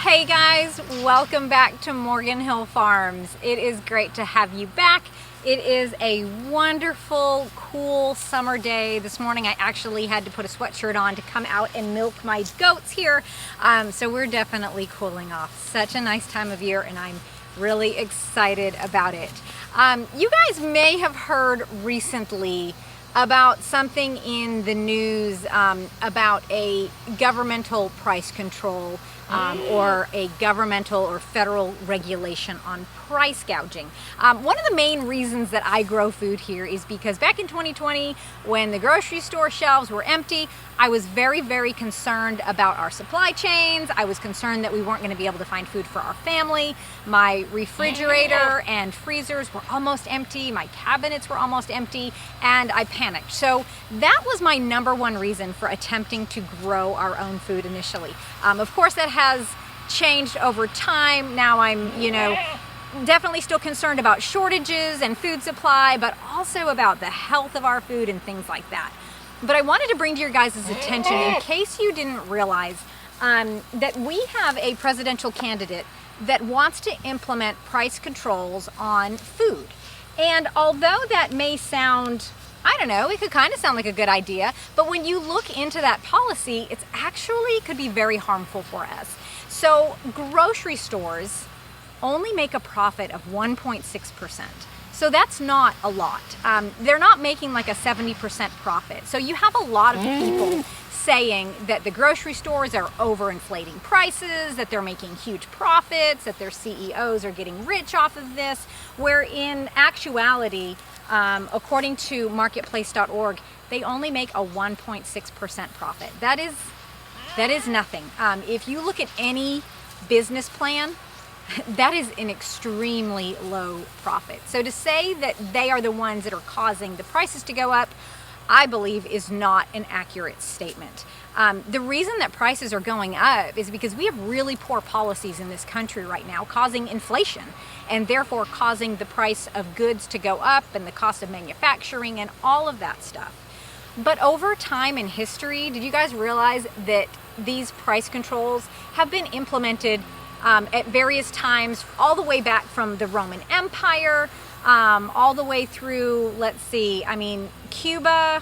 Hey guys, welcome back to Morgan Hill Farms. It is great to have you back. It is a wonderful, cool summer day. This morning I actually had to put a sweatshirt on to come out and milk my goats here. So we're definitely cooling off. Such a nice time of year and I'm really excited about it. You guys may have heard recently about something in the news about a governmental price control or a governmental or federal regulation on price gouging. One of the main reasons that I grow food here is because back in 2020, when the grocery store shelves were empty, I was very concerned about our supply chains. I was concerned that we weren't going to be able to find food for our family. My refrigerator and freezers were almost empty. My cabinets were almost empty, and I panicked. So that was my number one reason for attempting to grow our own food initially. Of course, that has changed over time. Now I'm, definitely still concerned about shortages and food supply, but also about the health of our food and things like that. But I wanted to bring to your guys' attention, in case you didn't realize, that we have a presidential candidate that wants to implement price controls on food. And although that may sound, I don't know, it could kind of sound like a good idea, but when you look into that policy, it's actually could be very harmful for us. So grocery stores only make a profit of 1.6%. So that's not a lot. They're not making like a 70% profit. So you have a lot of people saying that the grocery stores are overinflating prices, that they're making huge profits, that their CEOs are getting rich off of this, where in actuality, according to marketplace.org, they only make a 1.6% profit. That is nothing. If you look at any business plan, that is an extremely low profit. So to say that they are the ones that are causing the prices to go up, I believe is not an accurate statement. The reason that prices are going up is because we have really poor policies in this country right now, causing inflation and therefore causing the price of goods to go up and the cost of manufacturing and all of that stuff. But over time in history, did you guys realize that these price controls have been implemented at various times, all the way back from the Roman Empire, all the way through, let's see, Cuba,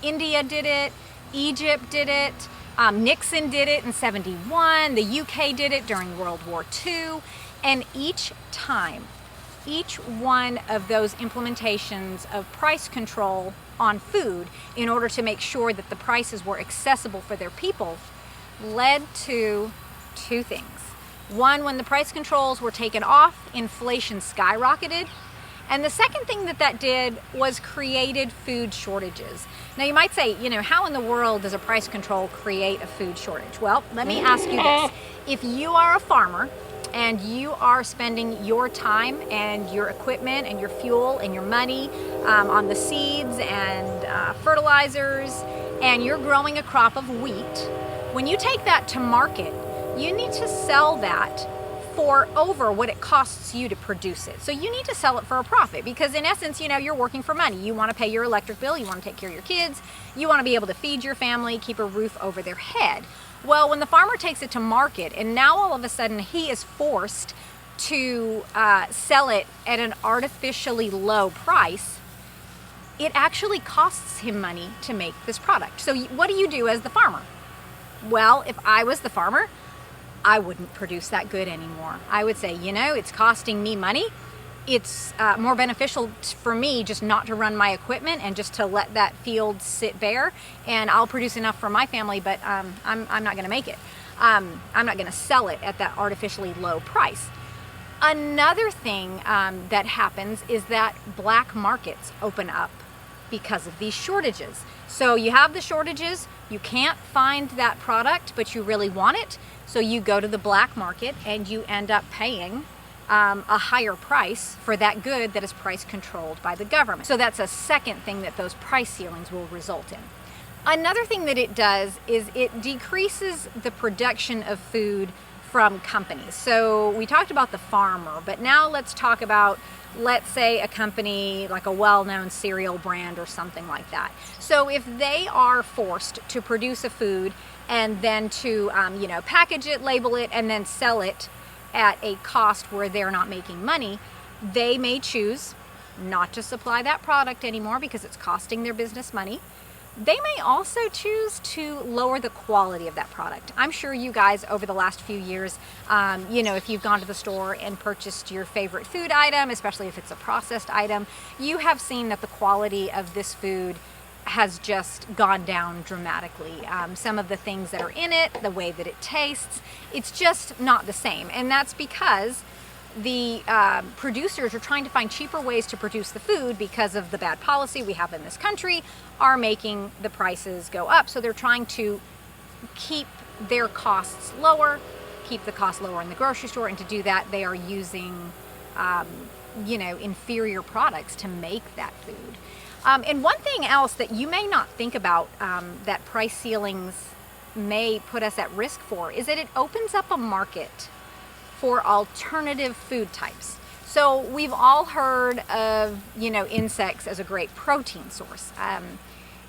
India did it, Egypt did it, Nixon did it in '71, the UK did it during World War II, and each time, each one of those implementations of price control on food in order to make sure that the prices were accessible for their people led to two things. One, when the price controls were taken off, inflation skyrocketed. And the second thing that did was created food shortages. Now you might say, how in the world does a price control create a food shortage? Well, let me ask you this. If you are a farmer and you are spending your time and your equipment and your fuel and your money on the seeds and fertilizers, and you're growing a crop of wheat, when you take that to market, you need to sell that for over what it costs you to produce it. So you need to sell it for a profit because in essence, you're working for money. You want to pay your electric bill, you want to take care of your kids, you want to be able to feed your family, keep a roof over their head. Well, when the farmer takes it to market and now all of a sudden he is forced to sell it at an artificially low price, it actually costs him money to make this product. So what do you do as the farmer? Well, if I was the farmer, I wouldn't produce that good anymore. I would say, it's costing me money. It's more beneficial for me just not to run my equipment and just to let that field sit bare, and I'll produce enough for my family, but I'm not going to make it. I'm not going to sell it at that artificially low price. Another thing that happens is that black markets open up because of these shortages. So you have the shortages, you can't find that product, but you really want it. So you go to the black market and you end up paying a higher price for that good that is price controlled by the government. So that's a second thing that those price ceilings will result in. Another thing that it does is it decreases the production of food from companies. So we talked about the farmer, but now let's talk about, let's say, a company like a well-known cereal brand or something like that. So if they are forced to produce a food and then to package it, label it, and then sell it at a cost where they're not making money, they may choose not to supply that product anymore because it's costing their business money. They may also choose to lower the quality of that product. I'm sure you guys over the last few years, if you've gone to the store and purchased your favorite food item, especially if it's a processed item, you have seen that the quality of this food has just gone down dramatically. Some of the things that are in it, the way that it tastes, it's just not the same. And that's because the producers are trying to find cheaper ways to produce the food because of the bad policy we have in this country are making the prices go up. So they're trying to keep their costs lower, keep the cost lower in the grocery store, and to do that they are using inferior products to make that food. And one thing else that you may not think about that price ceilings may put us at risk for is that it opens up a market for alternative food types. So we've all heard of, insects as a great protein source.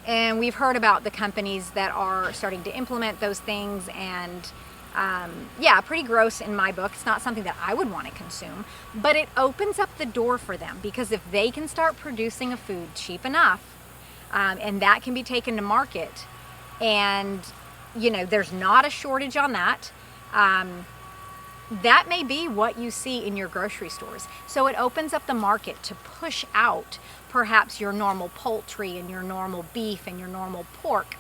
And we've heard about the companies that are starting to implement those things, and pretty gross in my book. It's not something that I would want to consume, but it opens up the door for them, because if they can start producing a food cheap enough, and that can be taken to market, and there's not a shortage on that, that may be what you see in your grocery stores. So it opens up the market to push out perhaps your normal poultry and your normal beef and your normal pork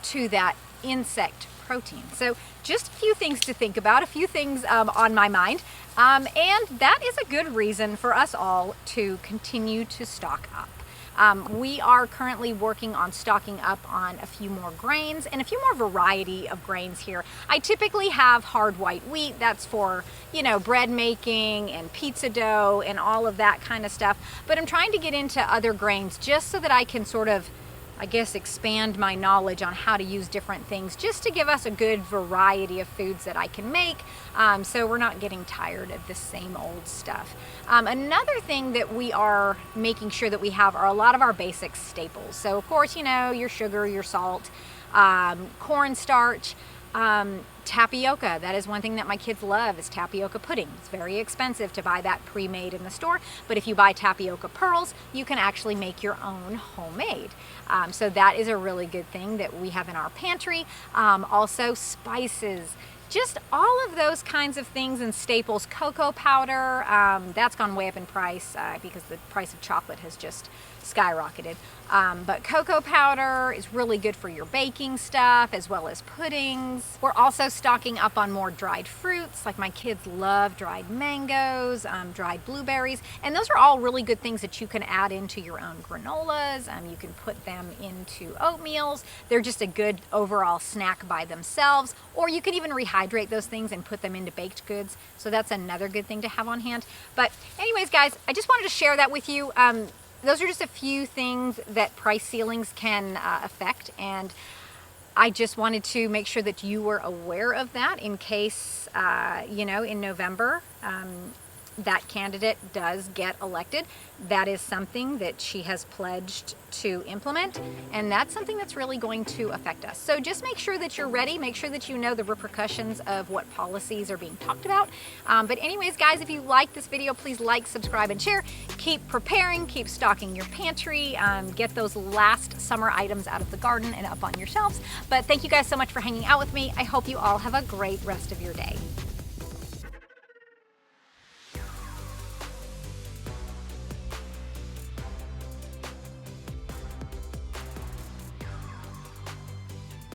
to that insect protein. So just a few things to think about, a few things on my mind. And that is a good reason for us all to continue to stock up. We are currently working on stocking up on a few more grains and a few more variety of grains here. I typically have hard white wheat. That's for, bread making and pizza dough and all of that kind of stuff. But I'm trying to get into other grains just so that I can sort of, expand my knowledge on how to use different things, just to give us a good variety of foods that I can make, so we're not getting tired of the same old stuff. Another thing that we are making sure that we have are a lot of our basic staples. So of course, your sugar, your salt, cornstarch, tapioca. That is one thing that my kids love, is tapioca pudding. It's very expensive to buy that pre-made in the store, but if you buy tapioca pearls, you can actually make your own homemade. So that is a really good thing that we have in our pantry. Also spices, just all of those kinds of things and staples. Cocoa powder, that's gone way up in price because the price of chocolate has just skyrocketed. But cocoa powder is really good for your baking stuff as well as puddings. We're also stocking up on more dried fruits, like my kids love dried mangoes, dried blueberries, and those are all really good things that you can add into your own granolas. You can put them into oatmeals. They're just a good overall snack by themselves, or you can even rehydrate those things and put them into baked goods. So that's another good thing to have on hand. But anyways, guys, I just wanted to share that with you. Those are just a few things that price ceilings can affect, and I just wanted to make sure that you were aware of that in case, in November, that candidate does get elected. That is something that she has pledged to implement, and that's something that's really going to affect us. So just make sure that you're ready, make sure that you know the repercussions of what policies are being talked about. But anyways, guys, if you like this video, please like, subscribe, and share. Keep preparing, keep stocking your pantry, get those last summer items out of the garden and up on your shelves. But thank you guys so much for hanging out with me. I hope you all have a great rest of your day.